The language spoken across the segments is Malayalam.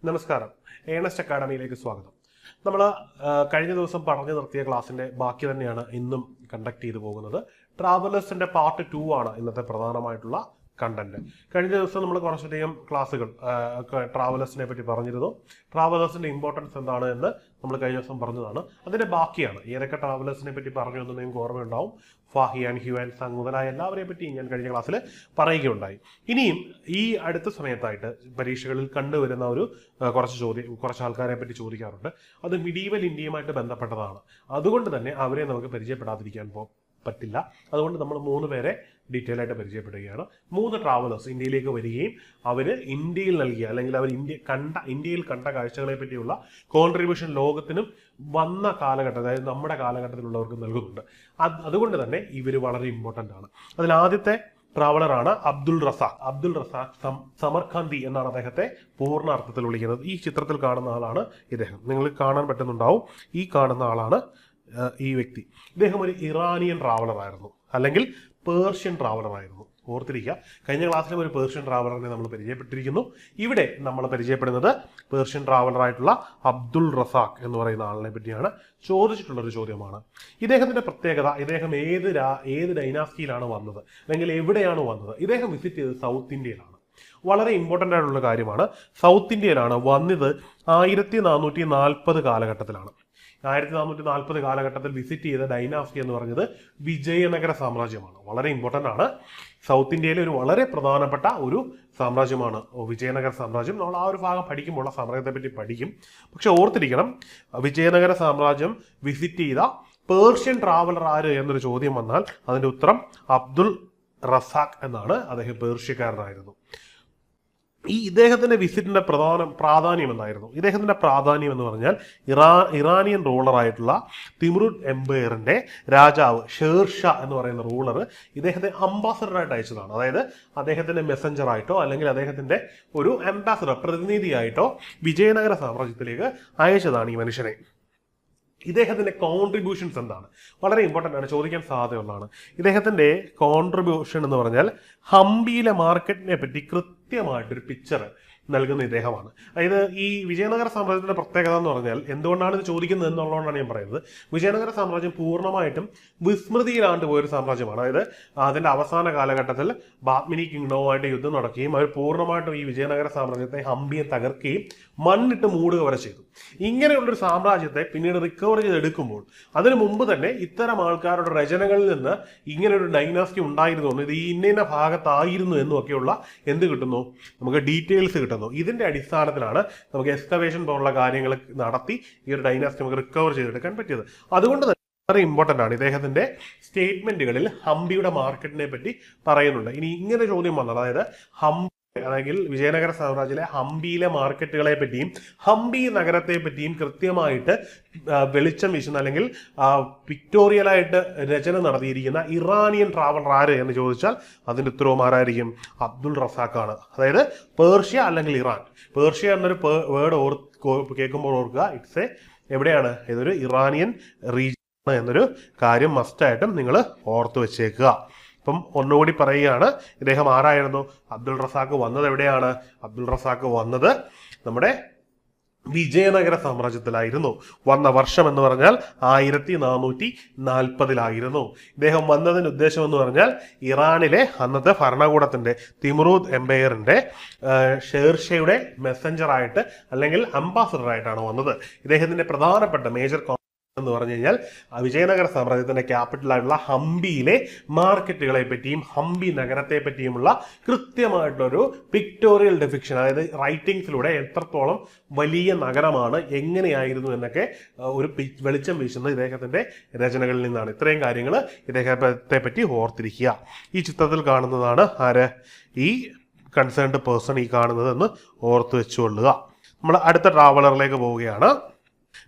നമസ്കാരം, ഏണസ്റ്റ് അക്കാഡമിയിലേക്ക് സ്വാഗതം. നമ്മൾ കഴിഞ്ഞ ദിവസം പറഞ്ഞു നിർത്തിയ ക്ലാസ്സിന്റെ ബാക്കി തന്നെയാണ് ഇന്നും കണ്ടക്ട് ചെയ്തു പോകുന്നത്. ട്രാവലേഴ്സിന്റെ പാർട്ട് 2 ആണ് ഇന്നത്തെ പ്രധാനമായിട്ടുള്ള കണ്ടന്റ്. കഴിഞ്ഞ ദിവസം നമ്മൾ കുറച്ചധികം ക്ലാസ്സുകൾ ട്രാവലേഴ്സിനെ പറ്റി പറഞ്ഞിരുന്നു. ട്രാവലേഴ്സിന്റെ ഇമ്പോർട്ടൻസ് എന്താണ് എന്ന് നമ്മൾ കഴിഞ്ഞ ദിവസം പറഞ്ഞതാണ്. അതിന്റെ ബാക്കിയാണ്. ഏതൊക്കെ ട്രാവലേഴ്സിനെ പറ്റി പറഞ്ഞു എന്ന് നിങ്ങൾക്ക് ഓർമ്മയുണ്ടാവും. ഫാഹിയാൻ, ഹ്യുവാൻ സാങ് മുതലായ എല്ലാവരെയും പറ്റി ഞാൻ കഴിഞ്ഞ ക്ലാസ്സിൽ പറയുകയുണ്ടായി. ഇനിയും ഈ അടുത്ത സമയത്തായിട്ട് പരീക്ഷകളിൽ കണ്ടുവരുന്ന ഒരു കുറച്ച് ആൾക്കാരെ പറ്റി ചോദിക്കാറുണ്ട്. അത് മിഡീവൽ ഇന്ത്യയുമായിട്ട് ബന്ധപ്പെട്ടതാണ്. അതുകൊണ്ട് തന്നെ അവരെ നമുക്ക് പരിചയപ്പെടാതിരിക്കാൻ പറ്റില്ല. അതുകൊണ്ട് നമ്മൾ 3 പേരെ ഡീറ്റെയിൽ ആയിട്ട് പരിചയപ്പെടുകയാണ്. 3 ട്രാവലേഴ്സ് ഇന്ത്യയിലേക്ക് വരികയും അവർ ഇന്ത്യയിൽ നൽകിയ അല്ലെങ്കിൽ അവർ ഇന്ത്യയിൽ കണ്ട കാഴ്ചകളെ പറ്റിയുള്ള കോൺട്രിബ്യൂഷൻ ലോകത്തിനും വന്ന കാലഘട്ടം, അതായത് നമ്മുടെ കാലഘട്ടത്തിലുള്ളവർക്ക് നൽകുന്നുണ്ട്. അതുകൊണ്ട് തന്നെ ഇവർ വളരെ ഇമ്പോർട്ടൻ്റ് ആണ്. അതിൽ ആദ്യത്തെ ട്രാവലറാണ് അബ്ദുൾ റസാഖ് സമർഖാന്തി എന്നാണ് അദ്ദേഹത്തെ പൂർണ്ണ അർത്ഥത്തിൽ വിളിക്കുന്നത്. ഈ ചിത്രത്തിൽ കാണുന്ന ആളാണ് ഇദ്ദേഹം. നിങ്ങൾക്ക് കാണാൻ പറ്റുന്നുണ്ടാവും. ഈ കാണുന്ന ആളാണ് ഈ വ്യക്തി. ഇദ്ദേഹം ഒരു ഇറാനിയൻ ട്രാവലർ ആയിരുന്നു, അല്ലെങ്കിൽ പേർഷ്യൻ ട്രാവലർ ആയിരുന്നു. ഓർത്തിരിക്കുക, കഴിഞ്ഞ ക്ലാസ്സിലും ഒരു പേർഷ്യൻ ട്രാവലറിനെ നമ്മൾ പരിചയപ്പെട്ടിരിക്കുന്നു. ഇവിടെ നമ്മൾ പരിചയപ്പെടുന്നത് പേർഷ്യൻ ട്രാവലറായിട്ടുള്ള അബ്ദുൾ റസാഖ് എന്ന് പറയുന്ന ആളിനെ പറ്റിയാണ്. ചോദിച്ചിട്ടുള്ളൊരു ചോദ്യമാണ്. ഇദ്ദേഹത്തിന്റെ പ്രത്യേകത, ഇദ്ദേഹം ഏത് ഡൈനാസ്റ്റിയിലാണ് വന്നത്, അല്ലെങ്കിൽ എവിടെയാണ് വന്നത്? ഇദ്ദേഹം വിസിറ്റ് ചെയ്തത് സൗത്ത് ഇന്ത്യയിലാണ്. വളരെ ഇമ്പോർട്ടൻ്റ് ആയിട്ടുള്ള കാര്യമാണ്. സൗത്ത് ഇന്ത്യയിലാണ് വന്നത്. 1440 കാലഘട്ടത്തിലാണ്. 1440 കാലഘട്ടത്തിൽ വിസിറ്റ് ചെയ്ത ഡൈനാസ്റ്റി എന്ന് പറഞ്ഞത് വിജയനഗര സാമ്രാജ്യമാണ്. വളരെ ഇമ്പോർട്ടൻ്റ് ആണ്. സൗത്ത് ഇന്ത്യയിലെ ഒരു വളരെ പ്രധാനപ്പെട്ട ഒരു സാമ്രാജ്യമാണ് വിജയനഗര സാമ്രാജ്യം. നമ്മൾ ആ ഒരു ഭാഗം പഠിക്കുമ്പോൾ ആ സാമ്രാജ്യത്തെ പറ്റി പഠിക്കും. പക്ഷെ ഓർത്തിരിക്കണം, വിജയനഗര സാമ്രാജ്യം വിസിറ്റ് ചെയ്ത പേർഷ്യൻ ട്രാവലർ ആര് എന്നൊരു ചോദ്യം വന്നാൽ അതിന്റെ ഉത്തരം അബ്ദുൾ റസാഖ് എന്നാണ്. അദ്ദേഹം പേർഷ്യക്കാരനായിരുന്നു. ഇദ്ദേഹത്തിന്റെ വിസിറ്റിന്റെ പ്രാധാന്യം എന്തായിരുന്നു? ഇദ്ദേഹത്തിന്റെ പ്രാധാന്യം എന്ന് പറഞ്ഞാൽ ഇറാനിയൻ റൂളറായിട്ടുള്ള തിമുറിഡ് എംപയറിന്റെ രാജാവ് ഷേർഷാ എന്ന് പറയുന്ന റൂളർ ഇദ്ദേഹത്തെ അംബാസഡറായിട്ട് അയച്ചതാണ്. അതായത് അദ്ദേഹത്തിന്റെ മെസ്സഞ്ചർ ആയിട്ടോ അല്ലെങ്കിൽ അദ്ദേഹത്തിന്റെ ഒരു അംബാസഡർ, പ്രതിനിധിയായിട്ടോ വിജയനഗര സാമ്രാജ്യത്തിലേക്ക് അയച്ചതാണ് ഈ മനുഷ്യനെ. ഇദ്ദേഹത്തിന്റെ കോൺട്രിബ്യൂഷൻസ് എന്താണ്? വളരെ ഇമ്പോർട്ടൻ്റ് ആണ്, ചോദിക്കാൻ സാധ്യതയുള്ളതാണ്. ഇദ്ദേഹത്തിന്റെ കോൺട്രിബ്യൂഷൻ എന്ന് പറഞ്ഞാൽ ഹംപിയിലെ മാർക്കറ്റിനെ പറ്റി കൃത്യമായിട്ടൊരു പിക്ചർ നൽകുന്ന ഇദ്ദേഹമാണ്. അതായത് ഈ വിജയനഗര സാമ്രാജ്യത്തിന്റെ പ്രത്യേകത എന്ന് പറഞ്ഞാൽ, എന്തുകൊണ്ടാണ് ഇത് ചോദിക്കുന്നത് എന്നുള്ളതുകൊണ്ടാണ് ഞാൻ പറയുന്നത്. വിജയനഗര സാമ്രാജ്യം പൂർണ്ണമായിട്ടും വിസ്മൃതിയിലാണ്ട് പോയൊരു സാമ്രാജ്യമാണ്. അതായത് അതിന്റെ അവസാന കാലഘട്ടത്തിൽ ബാത്മിനി കിങ്ഡവുമായിട്ട് യുദ്ധം നടക്കുകയും അവർ പൂർണ്ണമായിട്ടും ഈ വിജയനഗര സാമ്രാജ്യത്തെ ഹംപിയെ തകർക്കുകയും മണ്ണിട്ട് മൂടുക വരെ ചെയ്തു. ഇങ്ങനെയുള്ളൊരു സാമ്രാജ്യത്തെ പിന്നീട് റിക്കവർ ചെയ്തെടുക്കുമ്പോൾ അതിനു മുമ്പ് തന്നെ ഇത്തരം ആൾക്കാരുടെ രചനകളിൽ നിന്ന് ഇങ്ങനെ ഒരു ഡൈനാസ്റ്റി ഉണ്ടായിരുന്നു, ഇത് ഈ ഇന്ന ഭാഗത്തായിരുന്നു എന്നുമൊക്കെയുള്ള എന്ത് കിട്ടുന്നു? നമുക്ക് ഡീറ്റെയിൽസ് കിട്ടുന്നു. ഇതിന്റെ അടിസ്ഥാനത്തിലാണ് നമുക്ക് എക്സ്കവേഷൻ പോലുള്ള കാര്യങ്ങൾ നടത്തി ഈ ഒരു ഡൈനാസ്റ്റി നമുക്ക് റിക്കവർ ചെയ്തെടുക്കാൻ പറ്റിയത്. അതുകൊണ്ട് തന്നെ വളരെ ഇമ്പോർട്ടൻ്റ് ആണ്. ഇദ്ദേഹത്തിന്റെ സ്റ്റേറ്റ്മെന്റുകളിൽ ഹംപിയുടെ മാർക്കറ്റിനെ പറ്റി പറയുന്നുണ്ട്. ഇനി ഇങ്ങനെ ചോദ്യം വന്നത്, അതായത് അല്ലെങ്കിൽ വിജയനഗര സാമ്രാജ്യത്തിലെ ഹംപിയിലെ മാർക്കറ്റുകളെ പറ്റിയും ഹംപി നഗരത്തെ പറ്റിയും കൃത്യമായിട്ട് വെളിച്ചം വീശുന്ന അല്ലെങ്കിൽ പിക്ടോറിയലായിട്ട് രചന നടത്തിയിരിക്കുന്ന ഇറാനിയൻ ട്രാവലർ ആര് എന്ന് ചോദിച്ചാൽ അതിന്റെ ഉത്തരവും ആരായിരിക്കും? അബ്ദുൾ റസാഖാണ്. അതായത് പേർഷ്യ അല്ലെങ്കിൽ ഇറാൻ. പേർഷ്യ എന്നൊരു വേർഡ് കേൾക്കുമ്പോൾ ഓർക്കുക, എവിടെയാണ്? ഇതൊരു ഇറാനിയൻ റീജിയൻ എന്നൊരു കാര്യം മസ്റ്റായിട്ടും നിങ്ങൾ ഓർത്തു വെച്ചേക്കുക. അപ്പം ഒന്നുകൂടി പറയുകയാണ്, ഇദ്ദേഹം ആരായിരുന്നു? അബ്ദുൾ റസാഖ് വന്നത് എവിടെയാണ്? അബ്ദുൾ റസാഖ് വന്നത് നമ്മുടെ വിജയനഗര സാമ്രാജ്യത്തിലായിരുന്നു. വന്ന വർഷം എന്ന് പറഞ്ഞാൽ 1440 ഇദ്ദേഹം വന്നതിന്റെ ഉദ്ദേശം എന്ന് പറഞ്ഞാൽ ഇറാനിലെ അന്നത്തെ ഭരണകൂടത്തിന്റെ തിമുറിഡ് എംപയറിന്റെ ഷേർഷയുടെ മെസ്സഞ്ചറായിട്ട് അല്ലെങ്കിൽ അംബാസഡർ ആയിട്ടാണ് വന്നത്. ഇദ്ദേഹത്തിന്റെ പ്രധാനപ്പെട്ട മേജർ എന്ന് പറഞ്ഞു കഴിഞ്ഞാൽ വിജയനഗര സാമ്രാജ്യത്തിന്റെ ക്യാപിറ്റലായിട്ടുള്ള ഹംപിയിലെ മാർക്കറ്റുകളെ പറ്റിയും ഹംപി നഗരത്തെ പറ്റിയുമുള്ള കൃത്യമായിട്ടൊരു പിക്ടോറിയൽ ഡെഫിക്ഷൻ, അതായത് റൈറ്റിംഗ്സിലൂടെ എത്രത്തോളം വലിയ നഗരമാണ്, എങ്ങനെയായിരുന്നു എന്നൊക്കെ ഒരു വെളിച്ചം വീശുന്നത് ഇദ്ദേഹത്തിന്റെ രചനകളിൽ നിന്നാണ്. ഇത്രയും കാര്യങ്ങൾ ഇദ്ദേഹത്തെ പറ്റി ഓർത്തിരിക്കുക. ഈ ചിത്രത്തിൽ കാണുന്നതാണ് ആര്? ഈ കൺസേൺഡ് പേഴ്സൺ ഈ കാണുന്നതെന്ന് ഓർത്തു വെച്ചുകൊള്ളുക. നമ്മൾ അടുത്ത ട്രാവലറിലേക്ക് പോവുകയാണ്.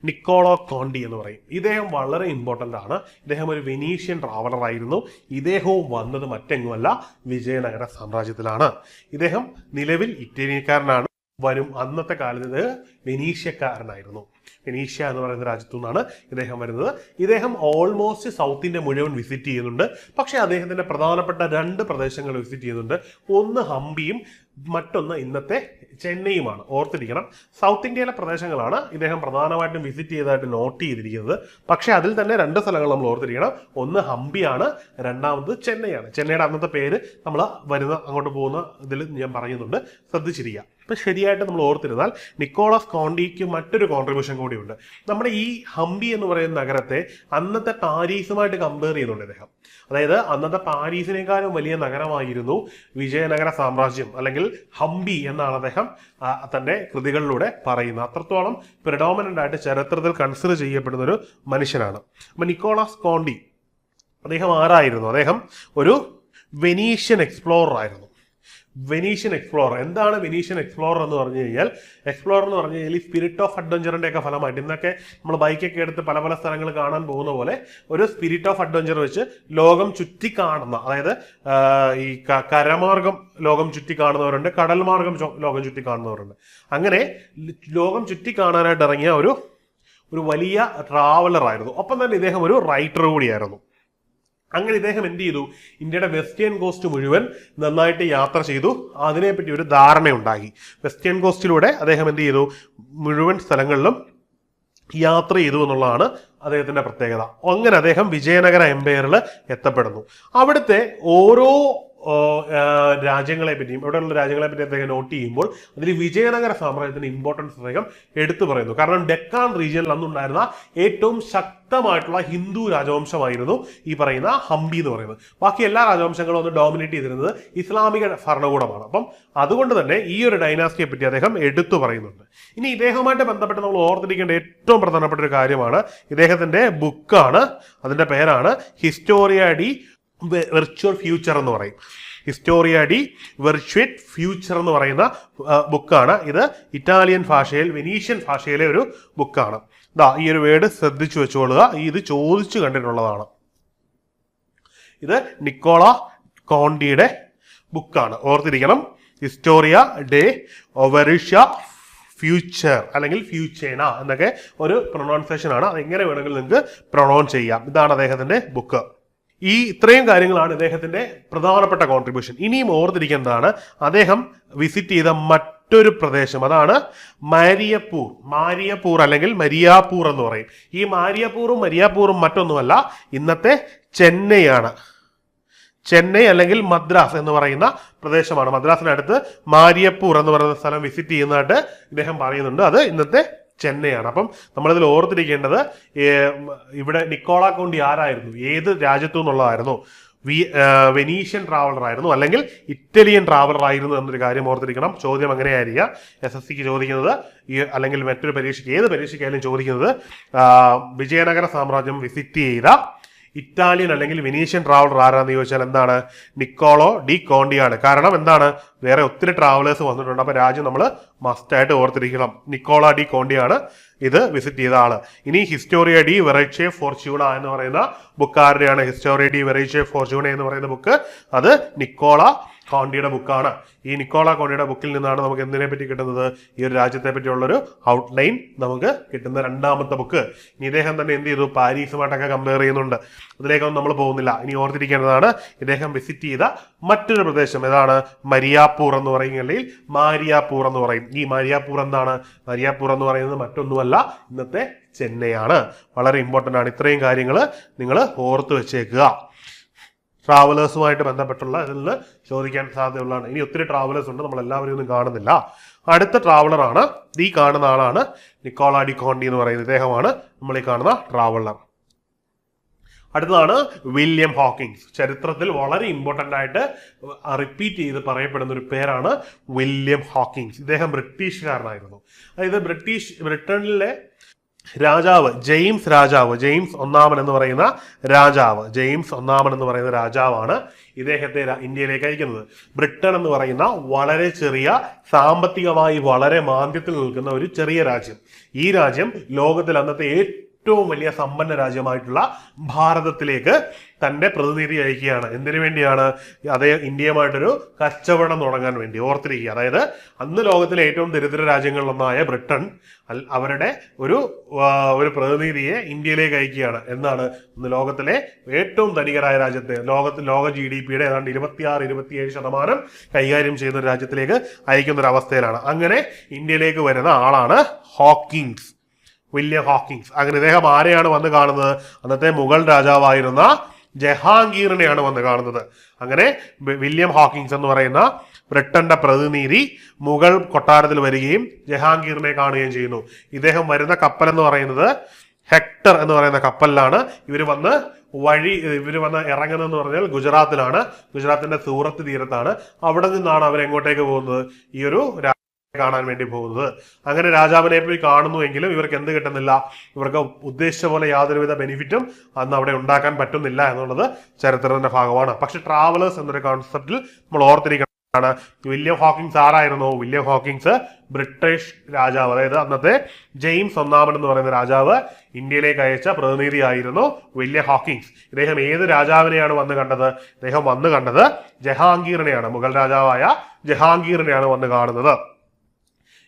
നിക്കോളോ കോണ്ടി എന്ന് പറയും. ഇദ്ദേഹം വളരെ ഇമ്പോർട്ടൻ്റ് ആണ്. ഇദ്ദേഹം ഒരു വെനീഷ്യൻ ട്രാവലർ ആയിരുന്നു. ഇദ്ദേഹവും വന്നത് മറ്റെങ്ങുമല്ല, വിജയനഗര സാമ്രാജ്യത്തിലാണ്. ഇദ്ദേഹം നിലവിൽ ഇറ്റലിക്കാരനാണ്. അന്നത്തെ കാലത്ത് വെനീഷ്യക്കാരനായിരുന്നു. വെനീഷ്യ എന്ന് പറയുന്ന രാജ്യത്തു നിന്നാണ് ഇദ്ദേഹം വരുന്നത്. ഇദ്ദേഹം ഓൾമോസ്റ്റ് സൗത്ത് ഇന്ത്യ മുഴുവൻ വിസിറ്റ് ചെയ്യുന്നുണ്ട്. പക്ഷേ അദ്ദേഹത്തിന്റെ പ്രധാനപ്പെട്ട 2 പ്രദേശങ്ങൾ വിസിറ്റ് ചെയ്യുന്നുണ്ട്. ഒന്ന് ഹംപിയും മറ്റൊന്ന് ഇന്നത്തെ ചെന്നൈയുമാണ്. ഓർത്തിരിക്കണം, സൗത്ത് ഇന്ത്യയിലെ പ്രദേശങ്ങളാണ് ഇദ്ദേഹം പ്രധാനമായിട്ടും വിസിറ്റ് ചെയ്തതായിട്ട് നോട്ട് ചെയ്തിരിക്കുന്നത്. പക്ഷേ അതിൽ തന്നെ 2 സ്ഥലങ്ങൾ നമ്മൾ ഓർത്തിരിക്കണം. ഒന്ന് ഹംപിയാണ്, രണ്ടാമത് ചെന്നൈയാണ്. ചെന്നൈയുടെ അന്നത്തെ പേര് നമ്മൾ അങ്ങോട്ട് പോകുന്ന ഇതിൽ ഞാൻ പറയുന്നുണ്ട്, ശ്രദ്ധിച്ചിരിക്കുക. അപ്പം ശരിയായിട്ട് നമ്മൾ ഓർത്തിരുന്നാൽ നിക്കോളാസ് കോണ്ടിക്ക് മറ്റൊരു കോൺട്രിബ്യൂഷൻ കൂടിയുണ്ട്. നമ്മുടെ ഈ ഹംപി എന്ന് പറയുന്ന നഗരത്തെ അന്നത്തെ പാരീസുമായിട്ട് കമ്പയർ ചെയ്യുന്നുണ്ട് ഇദ്ദേഹം. അതായത് അന്നത്തെ പാരീസിനേക്കാളും വലിയ നഗരമായിരുന്നു വിജയനഗര സാമ്രാജ്യം, അല്ലെങ്കിൽ ഹംപി എന്നാണ് അദ്ദേഹം തന്റെ കൃതികളിലൂടെ പറയുന്നത്. അത്രത്തോളം പ്രിഡോമിനന്റ് ആയിട്ട് ചരിത്രത്തിൽ കൺസിഡർ ചെയ്യപ്പെടുന്ന ഒരു മനുഷ്യനാണ്. അപ്പൊ നിക്കോളാസ് കോണ്ടി അദ്ദേഹം ആരായിരുന്നു? അദ്ദേഹം ഒരു വെനീഷ്യൻ എക്സ്പ്ലോറർ ആയിരുന്നു. Venetian explorer. എന്താണ് വെനീഷ്യൻ എക്സ്പ്ലോറർ എന്ന് പറഞ്ഞു കഴിഞ്ഞാൽ? എക്സ്പ്ലോറർ എന്ന് പറഞ്ഞു കഴിഞ്ഞാൽ ഈ സ്പിരിറ്റ് ഓഫ് അഡ്വഞ്ചറിന്റെ ഒക്കെ ഫലമായിട്ട് ഇന്നൊക്കെ നമ്മൾ ബൈക്കൊക്കെ എടുത്ത് പല പല സ്ഥലങ്ങൾ കാണാൻ പോകുന്ന പോലെ ഒരു സ്പിരിറ്റ് ഓഫ് അഡ്വഞ്ചർ വെച്ച് ലോകം ചുറ്റി കാണുന്ന, അതായത് ഈ കരമാർഗം ലോകം ചുറ്റി കാണുന്നവരുണ്ട്, കടൽ മാർഗം ലോകം ചുറ്റി കാണുന്നവരുണ്ട്. അങ്ങനെ ലോകം ചുറ്റി കാണാനായിട്ട് ഇറങ്ങിയ ഒരു വലിയ ട്രാവലർ ആയിരുന്നു. ഒപ്പം തന്നെ ഇദ്ദേഹം ഒരു റൈറ്റർ കൂടിയായിരുന്നു. അങ്ങനെ ഇദ്ദേഹം എന്ത് ചെയ്തു? ഇന്ത്യയുടെ വെസ്റ്റേൺ കോസ്റ്റ് മുഴുവൻ നന്നായിട്ട് യാത്ര ചെയ്തു. അതിനെപ്പറ്റി ഒരു ധാരണയുണ്ടാക്കി. വെസ്റ്റേൺ കോസ്റ്റിലൂടെ അദ്ദേഹം എന്ത് ചെയ്തു? മുഴുവൻ സ്ഥലങ്ങളിലും യാത്ര ചെയ്തു എന്നുള്ളതാണ് അദ്ദേഹത്തിന്റെ പ്രത്യേകത. അങ്ങനെ അദ്ദേഹം വിജയനഗര എംപയറിൽ എത്തപ്പെടുന്നു. അവിടുത്തെ ഓരോ രാജ്യങ്ങളെ പറ്റിയും ഇവിടെയുള്ള രാജ്യങ്ങളെ പറ്റി അദ്ദേഹം നോട്ട് ചെയ്യുമ്പോൾ അതിൽ വിജയനഗര സാമ്രാജ്യത്തിന്റെ ഇമ്പോർട്ടൻസ് അദ്ദേഹം എടുത്തു പറയുന്നു. കാരണം ഡെക്കാൻ റീജിയനിൽ അന്നുണ്ടായിരുന്ന ഏറ്റവും ശക്തമായിട്ടുള്ള ഹിന്ദു രാജവംശമായിരുന്നു ഈ പറയുന്ന ഹംപി എന്ന് പറയുന്നത്. ബാക്കി എല്ലാ രാജവംശങ്ങളും ഒന്ന് ഡോമിനേറ്റ് ചെയ്തിരുന്നത് ഇസ്ലാമിക ഭരണകൂടമാണ്. അപ്പം അതുകൊണ്ട് തന്നെ ഈ ഒരു ഡൈനാസ്റ്റിയെ പറ്റി അദ്ദേഹം എടുത്തു പറയുന്നുണ്ട്. ഇനി ഇദ്ദേഹവുമായിട്ട് ബന്ധപ്പെട്ട് നമ്മൾ ഓർത്തിരിക്കേണ്ട ഏറ്റവും പ്രധാനപ്പെട്ട ഒരു കാര്യമാണ് ഇദ്ദേഹത്തിന്റെ ബുക്കാണ്. അതിന്റെ പേരാണ് ഹിസ്റ്റോറിയ ഡി വെർച്വൽ ഫ്യൂച്ചർ എന്ന് പറയും. ഹിസ്റ്റോറിയ ഡി വെർച്വൽ ഫ്യൂച്ചർ എന്ന് പറയുന്ന ബുക്കാണ് ഇത്. ഇറ്റാലിയൻ ഭാഷയിൽ, വെനീഷ്യൻ ഭാഷയിലെ ഒരു ബുക്കാണ്. ഈ ഒരു വേർഡ് ശ്രദ്ധിച്ചു വെച്ചുകൊള്ളുക. ഇത് ചോദിച്ചു കണ്ടിട്ടുള്ളതാണ്. ഇത് നിക്കോളാ കോണ്ടിയുടെ ബുക്കാണ്, ഓർത്തിരിക്കണം. ഹിസ്റ്റോറിയ ഡെ വെർച്വൽ ഫ്യൂച്ചർ അല്ലെങ്കിൽ ഫ്യൂച്ചേന എന്നൊക്കെ ഒരു പ്രൊനൗൺസിയേഷൻ ആണ്. അതെങ്ങനെ വേണമെങ്കിലും നിങ്ങൾക്ക് പ്രൊനൗൺസ് ചെയ്യാം. ഇതാണ് അദ്ദേഹത്തിന്റെ ബുക്ക്. ഈ ഇത്രയും കാര്യങ്ങളാണ് ഇദ്ദേഹത്തിന്റെ പ്രധാനപ്പെട്ട കോൺട്രിബ്യൂഷൻ. ഇനിയും ഓർത്തിരിക്കേണ്ടതാണ് അദ്ദേഹം വിസിറ്റ് ചെയ്ത മറ്റൊരു പ്രദേശം. അതാണ് മാരിയപ്പൂർ അല്ലെങ്കിൽ മരിയാപ്പൂർ എന്ന് പറയും. ഈ മരിയാപ്പൂറും മറ്റൊന്നുമല്ല, ഇന്നത്തെ ചെന്നൈയാണ്. ചെന്നൈ അല്ലെങ്കിൽ മദ്രാസ് എന്ന് പറയുന്ന പ്രദേശമാണ്. മദ്രാസിനടുത്ത് മാരിയപ്പൂർ എന്ന് പറയുന്ന സ്ഥലം വിസിറ്റ് ചെയ്യുന്നതായിട്ട് ഇദ്ദേഹം പറയുന്നുണ്ട്. അത് ഇന്നത്തെ ചെന്നൈയാണ്. അപ്പം നമ്മളിതിൽ ഓർത്തിരിക്കേണ്ടത് ഇവിടെ നിക്കോളാ കോണ്ടി ആരായിരുന്നു, ഏത് രാജ്യത്തു നിന്നുള്ളതായിരുന്നു? വെനീഷ്യൻ ട്രാവലർ ആയിരുന്നു അല്ലെങ്കിൽ ഇറ്റാലിയൻ ട്രാവലർ ആയിരുന്നു എന്നൊരു കാര്യം ഓർത്തിരിക്കണം. ചോദ്യം എങ്ങനെയായിരിക്കാം SSCക്ക് ചോദിക്കുന്നത്, അല്ലെങ്കിൽ മറ്റൊരു പരീക്ഷയ്ക്ക്, ഏത് പരീക്ഷയ്ക്കായാലും ചോദിക്കുന്നത് വിജയനഗര സാമ്രാജ്യം വിസിറ്റ് ചെയ്ത ഇറ്റാലിയൻ അല്ലെങ്കിൽ വെനീഷ്യൻ ട്രാവലർ ആരാന്ന് ചോദിച്ചാൽ എന്താണ്? നിക്കോളോ ഡി കോണ്ടിയാണ്. കാരണം എന്താണ്? വേറെ ഒത്തിരി ട്രാവലേഴ്സ് വന്നിട്ടുണ്ട്. അപ്പൊ രാജ്യം നമ്മൾ മസ്റ്റായിട്ട് ഓർത്തിരിക്കണം. നിക്കോളാ ഡി കോണ്ടിയാണ് ഇത് വിസിറ്റ് ചെയ്ത ആള്. ഇനി ഹിസ്റ്റോറിയ ഡി വെറൈച്ചെ ഫോർച്യൂണ എന്ന് പറയുന്ന ബുക്ക് ആരുടെയാണ്? ഹിസ്റ്റോറിയ ഡി വെറൈച്ചെ ഫോർച്യൂണ എന്ന് പറയുന്ന ബുക്ക് അത് നിക്കോളാ കോണ്ടിയുടെ ബുക്കാണ്. ഈ നിക്കോളാ കോണ്ടിയുടെ ബുക്കിൽ നിന്നാണ് നമുക്ക് എന്തിനെ പറ്റി കിട്ടുന്നത്? ഈ ഒരു രാജ്യത്തെ പറ്റിയുള്ളൊരു ഔട്ട്ലൈൻ നമുക്ക് കിട്ടുന്ന രണ്ടാമത്തെ ബുക്ക്. ഇനി ഇദ്ദേഹം തന്നെ എന്ത് ചെയ്തു? പാരീസുമായിട്ടൊക്കെ കമ്പയർ ചെയ്യുന്നുണ്ട്. അതിലേക്കൊന്നും നമ്മൾ പോകുന്നില്ല. ഇനി ഓർത്തിരിക്കേണ്ടതാണ് ഇദ്ദേഹം വിസിറ്റ് ചെയ്ത മറ്റൊരു പ്രദേശം. ഏതാണ്? മരിയാപ്പൂർ എന്ന് പറയും, അല്ലെങ്കിൽ മാരിയാപ്പൂർ എന്ന് പറയും. ഈ മാരിയാപ്പൂർ എന്താണ്? മാരിയാപ്പൂർ എന്ന് പറയുന്നത് മറ്റൊന്നുമല്ല, ഇന്നത്തെ ചെന്നൈയാണ്. വളരെ ഇമ്പോർട്ടൻ്റ് ആണ്. ഇത്രയും കാര്യങ്ങൾ നിങ്ങൾ ഓർത്ത് വെച്ചേക്കുക. ട്രാവലേഴ്സുമായിട്ട് ബന്ധപ്പെട്ടുള്ള ഇതിൽ നിന്ന് ചോദിക്കാൻ സാധ്യതയുള്ളതാണ്. ഇനി ഒത്തിരി ട്രാവലേഴ്സ് ഉണ്ട്, നമ്മൾ എല്ലാവരും ഒന്നും കാണുന്നില്ല. അടുത്ത ട്രാവലറാണ് ഈ കാണുന്ന ആളാണ് നിക്കോളാ ഡി കോണ്ടി എന്ന് പറയുന്നത്. ഇദ്ദേഹമാണ് നമ്മൾ ഈ കാണുന്ന ട്രാവലർ. അടുത്തതാണ് വില്യം ഹോക്കിൻസ്. ചരിത്രത്തിൽ വളരെ ഇമ്പോർട്ടൻ്റ് ആയിട്ട് റിപ്പീറ്റ് ചെയ്ത് പറയപ്പെടുന്ന ഒരു പേരാണ് വില്യം ഹോക്കിൻസ്. ഇദ്ദേഹം ബ്രിട്ടീഷുകാരനായിരുന്നു. അതായത് ബ്രിട്ടനിലെ രാജാവ് ജെയിംസ് ഒന്നാമൻ എന്ന് പറയുന്ന രാജാവാണ് ഇദ്ദേഹത്തെ ഇന്ത്യയിലേക്ക് അയക്കുന്നത്. ബ്രിട്ടൻ എന്ന് പറയുന്ന വളരെ ചെറിയ, സാമ്പത്തികമായി വളരെ മാന്ദ്യത്തിൽ നിൽക്കുന്ന ഒരു ചെറിയ രാജ്യം. ഈ രാജ്യം ലോകത്തിൽ അന്നത്തെ ഏറ്റവും വലിയ സമ്പന്ന രാജ്യമായിട്ടുള്ള ഭാരതത്തിലേക്ക് തന്റെ പ്രതിനിധി അയക്കുകയാണ്. എന്തിനു വേണ്ടിയാണ്? അതേ ഇന്ത്യയുമായിട്ടൊരു കച്ചവടം തുടങ്ങാൻ വേണ്ടി. ഓർത്തിരിക്കുക, അതായത് അന്ന് ലോകത്തിലെ ഏറ്റവും ദരിദ്ര രാജ്യങ്ങളിലൊന്നായ ബ്രിട്ടൻ അവരുടെ ഒരു പ്രതിനിധിയെ ഇന്ത്യയിലേക്ക് അയക്കുകയാണ്. എന്നാണ് ഇന്ന് ലോകത്തിലെ ഏറ്റവും ധനികരായ രാജ്യത്തെ, ലോക GDP-യുടെ ഏതാണ്ട് 26-27% കൈകാര്യം ചെയ്യുന്ന ഒരു രാജ്യത്തിലേക്ക് അയക്കുന്ന ഒരു അവസ്ഥയിലാണ്. അങ്ങനെ ഇന്ത്യയിലേക്ക് വരുന്ന ആളാണ് ഹോക്കിങ്സ്, വില്യം ഹോക്കിങ്സ്. അങ്ങനെ ഇദ്ദേഹം ആരെയാണ് വന്ന് കാണുന്നത്? അന്നത്തെ മുഗൾ രാജാവായിരുന്ന ജഹാംഗീറിനെയാണ് വന്ന് കാണുന്നത്. അങ്ങനെ വില്യം ഹോക്കിങ്സ് എന്ന് പറയുന്ന ബ്രിട്ടന്റെ പ്രതിനിധി മുഗൾ കൊട്ടാരത്തിൽ വരികയും ജഹാംഗീറിനെ കാണുകയും ചെയ്യുന്നു. ഇദ്ദേഹം വരുന്ന കപ്പൽ എന്ന് പറയുന്നത് ഹെക്ടർ എന്ന് പറയുന്ന കപ്പലിലാണ്. ഇവർ വന്ന് ഇറങ്ങുന്നതെന്ന് പറഞ്ഞാൽ ഗുജറാത്തിലാണ്. ഗുജറാത്തിന്റെ സൂറത്ത് തീരത്താണ്. അവിടെ നിന്നാണ് അവരെങ്ങോട്ടേക്ക് പോകുന്നത്? ഈ ഒരു കാണാൻ വേണ്ടി പോകുന്നത്. അങ്ങനെ രാജാവിനെ പോയി കാണുന്നുവെങ്കിലും ഇവർക്ക് എന്ത് കിട്ടുന്നില്ല? ഇവർക്ക് ഉദ്ദേശിച്ച പോലെ യാതൊരുവിധ ബെനിഫിറ്റും അന്ന് അവിടെ ഉണ്ടാക്കാൻ പറ്റുന്നില്ല എന്നുള്ളത് ചരിത്രത്തിന്റെ ഭാഗമാണ്. പക്ഷെ ട്രാവലേഴ്സ് എന്നൊരു കോൺസെപ്റ്റിൽ നമ്മൾ ഓർത്തിരിക്കണം. വില്യം ഹോക്കിങ്സ് ആരായിരുന്നു? വില്യം ഹോക്കിങ്സ് ബ്രിട്ടീഷ് രാജാവ്, അതായത് അന്നത്തെ ജെയിംസ് ഒന്നാമൻ എന്ന് പറയുന്ന രാജാവ് ഇന്ത്യയിലേക്ക് അയച്ച പ്രതിനിധിയായിരുന്നു വില്യം ഹോക്കിങ്സ്. ഇദ്ദേഹം ഏത് രാജാവിനെയാണ് വന്ന് കണ്ടത്? ഇദ്ദേഹം വന്ന് കണ്ടത് ജഹാംഗീറിനെയാണ്. മുഗൾ രാജാവായ ജഹാംഗീറിനെയാണ് വന്ന് കാണുന്നത്.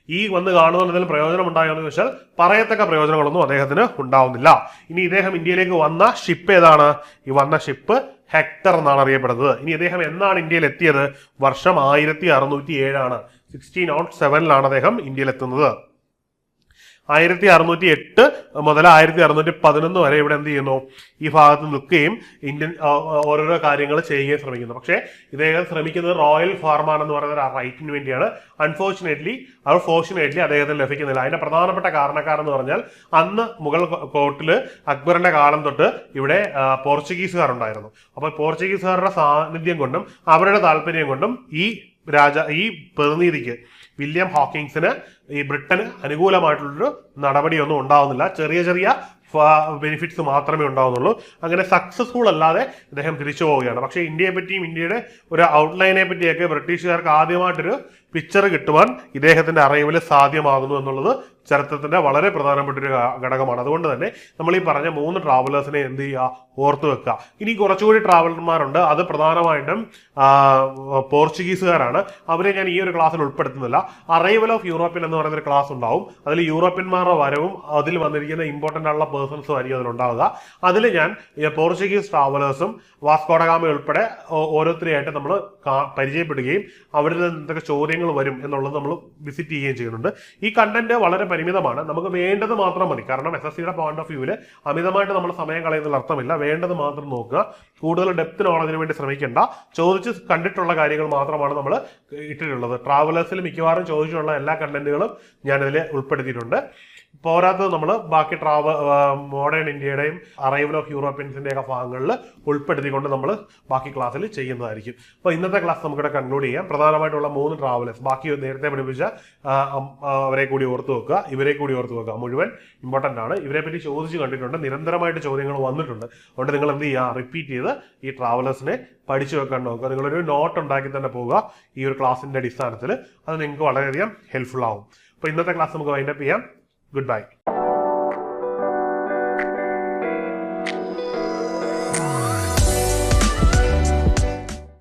ഈ വന്ന് കാണുന്നതിൽ പ്രയോജനം ഉണ്ടായോ എന്ന് ചോദിച്ചാൽ പറയത്തക്ക പ്രയോജനങ്ങളൊന്നും അദ്ദേഹത്തിന് ഉണ്ടാവുന്നില്ല. ഇനി ഇദ്ദേഹം ഇന്ത്യയിലേക്ക് വന്ന ഷിപ്പ് ഏതാണ്? ഈ വന്ന ഷിപ്പ് ഹെക്ടർ എന്നാണ് അറിയപ്പെടുന്നത്. ഇനി ഇദ്ദേഹം എന്നാണ് ഇന്ത്യയിൽ എത്തിയത്? വർഷം 1607 1607 അദ്ദേഹം ഇന്ത്യയിൽ എത്തുന്നത്. 1608 മുതൽ 1611 വരെ ഇവിടെ എന്ത് ചെയ്യുന്നു? ഈ ഭാഗത്ത് നിൽക്കുകയും ഇന്ത്യൻ ഓരോരോ കാര്യങ്ങൾ ചെയ്യുകയും ശ്രമിക്കുന്നു. പക്ഷേ ഇദ്ദേഹം ശ്രമിക്കുന്നത് റോയൽ ഫാർമാൻ എന്ന് പറയുന്ന റൈറ്റിന് വേണ്ടിയാണ്. ഫോർച്ചുനേറ്റ്ലി അദ്ദേഹത്തിന് ലഭിക്കുന്നില്ല. അതിന്റെ പ്രധാനപ്പെട്ട കാരണക്കാരെന്ന് പറഞ്ഞാൽ അന്ന് മുഗൾ കോർട്ടില് അക്ബറിന്റെ കാലം തൊട്ട് ഇവിടെ പോർച്ചുഗീസുകാരുണ്ടായിരുന്നു. അപ്പോൾ പോർച്ചുഗീസുകാരുടെ സാന്നിധ്യം കൊണ്ടും അവരുടെ താല്പര്യം കൊണ്ടും ഈ പ്രതിനിധിക്ക് വില്യം ഹോക്കിങ്സിന് ഈ ബ്രിട്ടന് അനുകൂലമായിട്ടുള്ളൊരു നടപടിയൊന്നും ഉണ്ടാവുന്നില്ല. ചെറിയ ചെറിയ ബെനിഫിറ്റ്സ് മാത്രമേ ഉണ്ടാവുന്നുള്ളൂ. അങ്ങനെ സക്സസ്ഫുൾ അല്ലാതെ ഇദ്ദേഹം തിരിച്ചു പോവുകയാണ്. പക്ഷേ ഇന്ത്യയെ പറ്റിയും ഇന്ത്യയുടെ ഒരു ഔട്ട്ലൈനെ പറ്റിയൊക്കെ ബ്രിട്ടീഷുകാർക്ക് ആദ്യമായിട്ടൊരു പിക്ചർ കിട്ടുവാൻ ഇദ്ദേഹത്തിന്റെ അറൈവൽ സാധ്യമാകുന്നു എന്നുള്ളത് ചരിത്രത്തിന്റെ വളരെ പ്രധാനപ്പെട്ട ഒരു ഘടകമാണ്. അതുകൊണ്ട് തന്നെ നമ്മൾ ഈ പറഞ്ഞ 3 ട്രാവലേഴ്സിനെ എന്ത് ചെയ്യുക? ഓർത്തു വെക്കുക. ഇനി കുറച്ചുകൂടി ട്രാവലർമാരുണ്ട്. അത് പ്രധാനമായിട്ടും പോർച്ചുഗീസുകാരാണ്. അവരെ ഞാൻ ഈ ഒരു ക്ലാസ്സിൽ ഉൾപ്പെടുത്തുന്നില്ല. അറൈവൽ ഓഫ് യൂറോപ്യൻ എന്ന് പറയുന്ന ഒരു ക്ലാസ് ഉണ്ടാവും. അതിൽ യൂറോപ്യന്മാരുടെ വരവും അതിൽ വന്നിരിക്കുന്ന ഇമ്പോർട്ടന്റ് ആയിട്ടുള്ള പേഴ്സൺസും ആയിരിക്കും അതിലുണ്ടാവുക. അതിൽ ഞാൻ പോർച്ചുഗീസ് ട്രാവലേഴ്സും വാസ്കോഡഗാമ ഉൾപ്പെടെ ഓരോരുത്തരെയായിട്ട് നമ്മൾ പരിചയപ്പെടുകയും അവരിൽ നിന്ന് എന്തൊക്കെ ചോദ്യങ്ങൾ വരും എന്നുള്ളത് നമ്മൾ വിസിറ്റ് ചെയ്യുകയും ചെയ്യുന്നുണ്ട്. ഈ കണ്ടന്റ് വളരെ പരിമിതമാണ്. നമുക്ക് വേണ്ടത് മാത്രം മതി. കാരണം SSCയുടെ പോയിന്റ് ഓഫ് വ്യൂവിൽ അമിതമായിട്ട് നമ്മൾ സമയം കളയുന്നതിൽ അർത്ഥമില്ല. വേണ്ടത് മാത്രം നോക്കുക. കൂടുതൽ ഡെപ്ത് നോളജിന് വേണ്ടി ശ്രമിക്കേണ്ട. ചോദിച്ച് കണ്ടിട്ടുള്ള കാര്യങ്ങൾ മാത്രമാണ് നമ്മൾ ഇട്ടിട്ടുള്ളത്. ട്രാവലേഴ്സിൽ മിക്കവാറും ചോദിച്ചിട്ടുള്ള എല്ലാ കണ്ടന്റുകളും ഞാനിതിൽ ഉൾപ്പെടുത്തിയിട്ടുണ്ട്. പോരാത്തത് നമ്മൾ ബാക്കി മോഡേൺ ഇന്ത്യയുടെയും അറൈവൽ ഓഫ് യൂറോപ്യൻസിന്റെ ഒക്കെ ഭാഗങ്ങളിൽ ഉൾപ്പെടുത്തിക്കൊണ്ട് നമ്മൾ ബാക്കി ക്ലാസ്സിൽ ചെയ്യുന്നതായിരിക്കും. അപ്പോൾ ഇന്നത്തെ ക്ലാസ് നമുക്കിവിടെ കൺക്ലൂഡ് ചെയ്യാം. പ്രധാനമായിട്ടുള്ള 3 ട്രാവലേഴ്സ്, ബാക്കി നേരത്തെ പഠിപ്പിച്ച അവരെ കൂടി ഓർത്തു വെക്കുക, ഇവരെ കൂടി ഓർത്തു വെക്കുക. മുഴുവൻ ഇമ്പോർട്ടൻ്റ് ആണ്. ഇവരെ പറ്റി ചോദിച്ചു കണ്ടിട്ടുണ്ട്, നിരന്തരമായിട്ട് ചോദ്യങ്ങൾ വന്നിട്ടുണ്ട്. അതുകൊണ്ട് നിങ്ങൾ എന്ത് ചെയ്യുക? റിപ്പീറ്റ് ചെയ്ത് ഈ ട്രാവലേഴ്സിനെ പഠിച്ചു വെക്കാൻ നോക്കുക. നിങ്ങളൊരു നോട്ട് ഉണ്ടാക്കി തന്നെ പോവുക ഈ ഒരു ക്ലാസ്സിന്റെ അടിസ്ഥാനത്തിൽ. അത് നിങ്ങൾക്ക് വളരെയധികം ഹെൽപ്ഫുൾ ആവും. അപ്പോൾ ഇന്നത്തെ ക്ലാസ് നമുക്ക് വൈൻഡപ്പ് ചെയ്യാം. Goodbye.